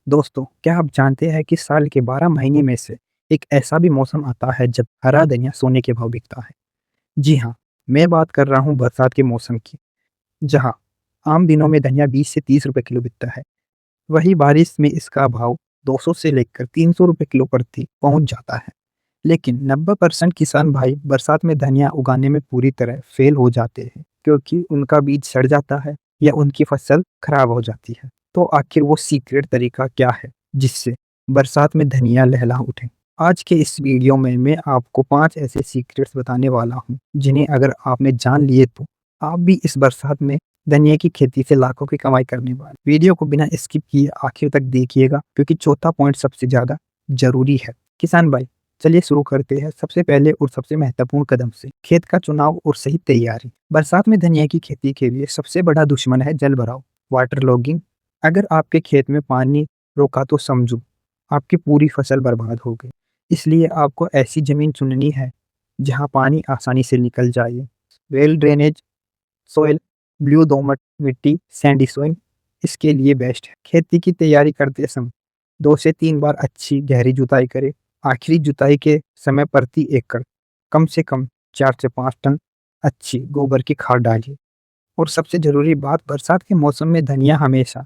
दोस्तों, क्या आप जानते हैं कि साल के 12 महीने में से एक ऐसा भी मौसम आता है जब हरा धनिया सोने के भाव बिकता है? जी हाँ, मैं बात कर रहा हूँ बरसात के मौसम की, जहाँ आम दिनों में धनिया 20 से 30 रुपए किलो बिकता है। वहीं बारिश में इसका भाव 200 से लेकर 300 रुपए किलो प्रति पहुंच जाता है। लेकिन 90% किसान भाई बरसात में धनिया उगाने में पूरी तरह फेल हो जाते हैं, क्योंकि उनका बीज सड़ जाता है या उनकी फसल खराब हो जाती है। तो आखिर वो सीक्रेट तरीका क्या है जिससे बरसात में धनिया लहला उठे? आज के इस वीडियो में मैं आपको 5 ऐसे सीक्रेट्स बताने वाला हूँ, जिन्हें अगर आपने जान लिए तो आप भी इस बरसात में धनिया की खेती से लाखों की कमाई करने वाले। वीडियो को बिना स्किप किए आखिर तक देखिएगा, क्योंकि चौथा पॉइंट सबसे ज्यादा जरूरी है। किसान भाई, चलिए शुरू करते हैं सबसे पहले और सबसे महत्वपूर्ण कदम से, खेत का चुनाव और सही तैयारी। बरसात में धनिया की खेती के लिए सबसे बड़ा दुश्मन है जल भराव, वाटर लॉगिंग। अगर आपके खेत में पानी रोका तो समझो आपकी पूरी फसल बर्बाद हो गई। इसलिए आपको ऐसी जमीन चुननी है जहां पानी आसानी से निकल जाए। वेल ड्रेनेज सोइल, ब्लू दोमट मिट्टी, सैंडी सोइल इसके लिए बेस्ट है। खेती की तैयारी करते समय 2 से 3 बार अच्छी गहरी जुताई करें। आखिरी जुताई के समय प्रति एकड़ कम से कम 4 से 5 टन अच्छी गोबर की खाद डालिए। और सबसे जरूरी बात, बरसात के मौसम में धनिया हमेशा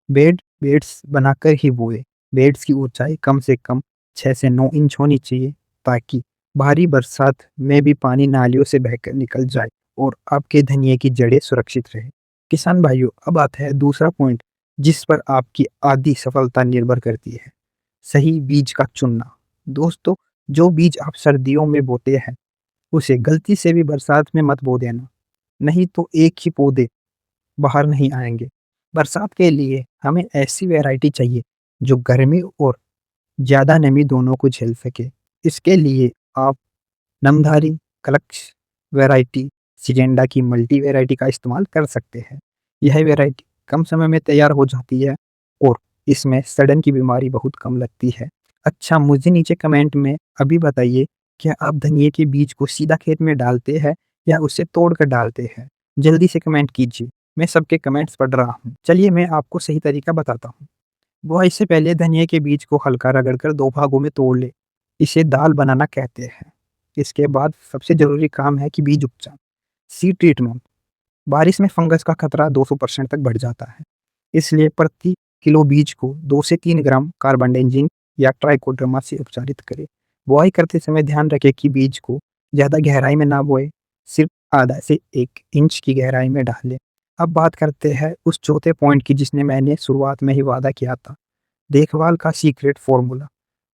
बेड्स बनाकर ही बोए। बेड्स की ऊंचाई कम से कम 6 से 9 इंच होनी चाहिए, ताकि भारी बरसात में भी पानी नालियों से बहकर निकल जाए और आपके धनिया की जड़ें सुरक्षित रहे। किसान भाइयों, अब आता है दूसरा पॉइंट, जिस पर आपकी आधी सफलता निर्भर करती है, सही बीज का चुनना। दोस्तों, जो बीज आप सर्दियों में बोते हैं उसे गलती से भी बरसात में मत बो देना, नहीं तो एक ही पौधे बाहर नहीं आएंगे। बरसात के लिए हमें ऐसी वैरायटी चाहिए जो गर्मी और ज्यादा नमी दोनों को झेल सके। इसके लिए आप नमधारी, कलक्ष वैरायटी, सिजेंडा की मल्टी वैरायटी का इस्तेमाल कर सकते हैं। यह वैरायटी कम समय में तैयार हो जाती है और इसमें सड़न की बीमारी बहुत कम लगती है। अच्छा, मुझे नीचे कमेंट में अभी बताइए, क्या आप धनिया के बीज को सीधा खेत में डालते हैं या उसे तोड़ कर डालते हैं? जल्दी से कमेंट कीजिए, मैं सबके कमेंट्स पढ़ रहा हूँ। चलिए मैं आपको सही तरीका बताता हूँ। बुआई से पहले धनिया के बीज को हल्का रगड़कर 2 भागों में तोड़ ले। इसे दाल बनाना कहते हैं। इसके बाद सबसे जरूरी काम है कि बीज उपचार, सीड ट्रीटमेंट। बारिश में फंगस का खतरा 200% तक बढ़ जाता है। इसलिए प्रति किलो बीज को 2 से 3 ग्राम कार्बेंडाजिम या ट्राइकोडर्मा से उपचारित करें। बुआई करते समय ध्यान रखें कि बीज को ज़्यादा गहराई में ना बोए, सिर्फ आधा से 1 इंच की गहराई में डालें। अब बात करते हैं उस चौथे पॉइंट की, जिसने मैंने शुरुआत में ही वादा किया था, देखभाल का सीक्रेट फॉर्मूला।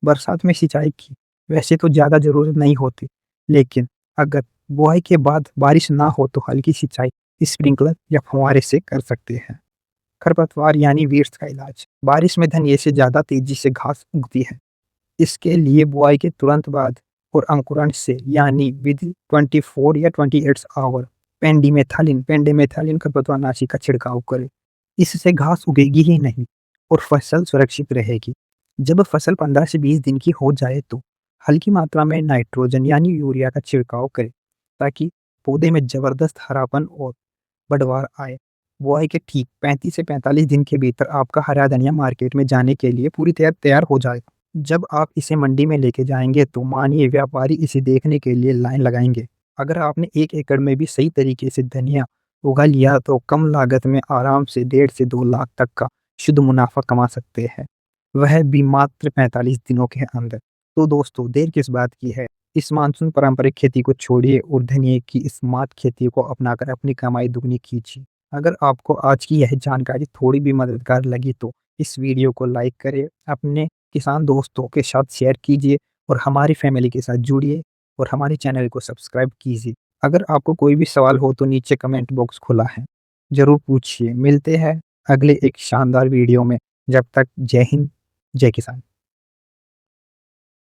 बरसात में सिंचाई की वैसे तो ज़्यादा ज़रूरत नहीं होती, लेकिन अगर बुआई के बाद बारिश ना हो तो हल्की सिंचाई स्प्रिंकलर या फुहारे से कर सकते हैं। खरपतवार यानी वीड्स का इलाज, बारिश में धनिया से ज़्यादा तेजी से घास उगती है। इसके लिए बुआई के तुरंत बाद और अंकुरण से यानी विद 24 या 28 आवर पेंडिमेथालिन खरपतवारनाशी का छिड़काव करें। इससे घास उगेगी ही नहीं और फसल सुरक्षित रहेगी। जब फसल 15 से 20 दिन की हो जाए तो हल्की मात्रा में नाइट्रोजन यानी यूरिया का छिड़काव करें, ताकि पौधे में जबरदस्त हरापन और बढ़वार आए। बुआई के ठीक 35 से 45 दिन के भीतर आपका हरा धनिया मार्केट में जाने के लिए पूरी तरह तैयार हो जाएगा। जब आप इसे मंडी में लेके जाएंगे तो मानिए व्यापारी इसे देखने के लिए लाइन लगाएंगे। अगर आपने 1 एकड़ में भी सही तरीके से धनिया उगा लिया तो कम लागत में आराम से 1.5 से 2 लाख तक का शुद्ध मुनाफा कमा सकते हैं, वह भी मात्र 45 दिनों के अंदर। तो दोस्तों, देर किस बात की है, इस मानसून पारंपरिक खेती को छोड़िए और धनिया की स्मार्ट खेती को अपनाकर अपनी कमाई दुगनी कीजिए। अगर आपको आज की यह जानकारी थोड़ी भी मददगार लगी तो इस वीडियो को लाइक करें, अपने किसान दोस्तों के साथ शेयर कीजिए और हमारी फैमिली के साथ जुड़िए और हमारे चैनल को सब्सक्राइब कीजिए। अगर आपको कोई भी सवाल हो तो नीचे कमेंट बॉक्स खुला है, ज़रूर पूछिए। मिलते हैं अगले एक शानदार वीडियो में। जब तक जय हिंद, जय किसान।